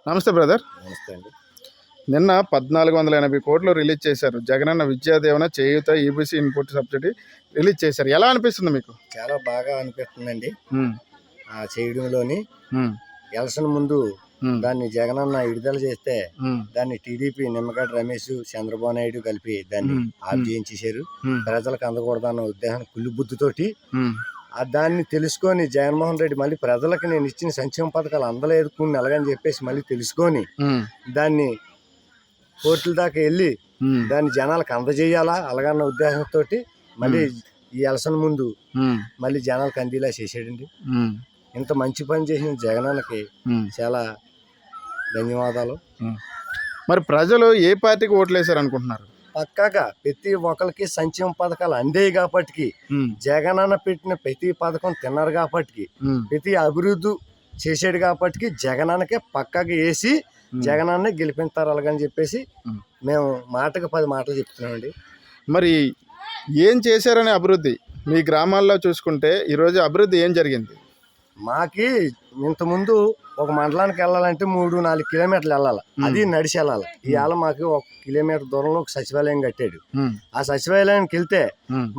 నమస్తే బ్రదర్. నమస్తే అండి. నిన్న 1480 కోట్లు రిలీజ్ చేశారు. జగనన్న విద్యాదీవెన, చేయూత, ఈబీసీ ఇన్పుట్ సబ్సిడీ రిలీజ్ చేశారు. ఎలా అనిపిస్తుంది మీకు? చాలా బాగా అనిపిస్తుందండి. ఉమ్, చేయడంలోని ఉమ్, ఎలక్షన్ ముందు ఉమ్, దాన్ని జగనన్న విడుదల చేస్తే ఉమ్, దాన్ని టీడీపీ నిమ్మగడ్డ రమేష్, చంద్రబాబు నాయుడు కలిపి దాన్ని ఆఫ్ చేయించేశారు. ఉమ్, ప్రజలకు అందకూడదన్న ఉద్దేశం కుళ్ళు బుద్ధితోటి ఉమ్, దాన్ని తెలుసుకొని జగన్మోహన్ రెడ్డి మళ్ళీ ప్రజలకు నేను ఇచ్చిన సంక్షేమ పథకాలు అందలేదు కొన్ని ఎలాగని చెప్పేసి మళ్ళీ తెలుసుకొని ఉమ్, దాన్ని కోర్టుల దాకా వెళ్ళి ఉమ్, దాన్ని జనాలకు అందజేయాలా అలాగన్న ఉద్దేశంతో మళ్ళీ ఈ ఎలక్షన్ ముందు ఉమ్, మళ్ళీ జనాలకు అందేలా చేసాడండి. ఉమ్, ఇంత మంచి పని చేసిన జగనన్నకి ఉమ్, చాలా ధన్యవాదాలు. ఉమ్. మరి ప్రజలు ఏ పార్టీకి ఓట్లు వేశారు అనుకుంటున్నారు? పక్కాగా ప్రతి ఒక్కరికి సంక్షేమ పథకాలు అందేవి కాబట్టి, ఉమ్, జగనన్న పెట్టిన ప్రతి పథకం తిన్నారు కాబట్టి, ఉమ్, ప్రతి అభివృద్ధి చేసాడు కాబట్టి జగనన్నకే పక్కాగా వేసి జగనన్నే గెలిపిస్తారు అలాగని చెప్పేసి మేము మాటకు 10 మాటలు చెప్తున్నామండి. మరి ఏం చేశారనే అభివృద్ధి మీ గ్రామాల్లో చూసుకుంటే ఈరోజు అభివృద్ధి ఏం జరిగింది? మాకి ఇంతకుముందు ఒక మండలానికి వెళ్ళాలంటే 3-4 కిలోమీటర్లు వెళ్ళాలి, అది నడిచి వెళ్ళాలి. ఇవాళ మాకు 1 కిలోమీటర్ దూరంలో ఒక సచివాలయం కట్టాడు. ఆ సచివాలయానికి వెళ్తే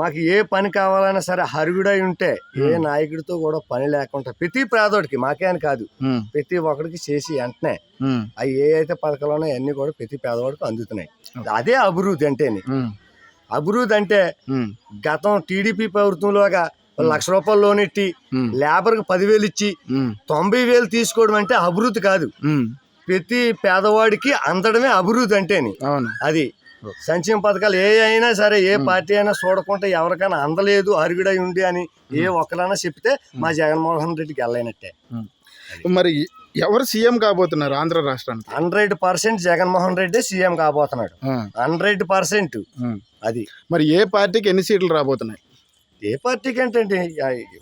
మాకు ఏ పని కావాలన్నా సరే హరుగుడై ఉంటే ఏ నాయకుడితో కూడా పని లేకుండా ప్రతి పేదోడికి, మాకే అని కాదు ప్రతి ఒక్కడికి చేసి వెంటనే అవి ఏ అయితే పథకాలు ఉన్నాయో అన్ని కూడా ప్రతి పేదవాడికి అందుతున్నాయి. అదే అభివృద్ధి అంటేని. అభివృద్ధి అంటే గతం టీడీపీ ప్రభుత్వంలోగా 1,00,000 రూపాయలు లోన్ ఎట్టి లేబర్కి 10,000 ఇచ్చి 90,000 తీసుకోవడం అంటే అభివృద్ధి కాదు. ప్రతి పేదవాడికి అందడమే అభివృద్ధి అంటేని. అది సంక్షేమ పథకాలు ఏ అయినా సరే ఏ పార్టీ అయినా చూడకుండా ఎవరికైనా అందలేదు అరుగుడై ఉండి అని ఏ ఒక్కరైనా చెప్తే మా జగన్మోహన్ రెడ్డికి వెళ్ళైనట్టే. మరి ఎవరు సీఎం కాబోతున్నారు ఆంధ్ర రాష్ట్రానికి? 100% జగన్మోహన్ రెడ్డి సీఎం కాబోతున్నాడు. 100%. అది మరి ఏ పార్టీకి ఎన్ని సీట్లు రాబోతున్నాయి? ఏ పార్టీకి ఏంటంటే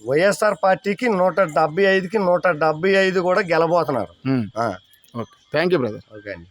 వైఎస్ఆర్ పార్టీకి 175కి 175 కూడా గెలబోతున్నారు. Okay, thank you brother. Okay అండి.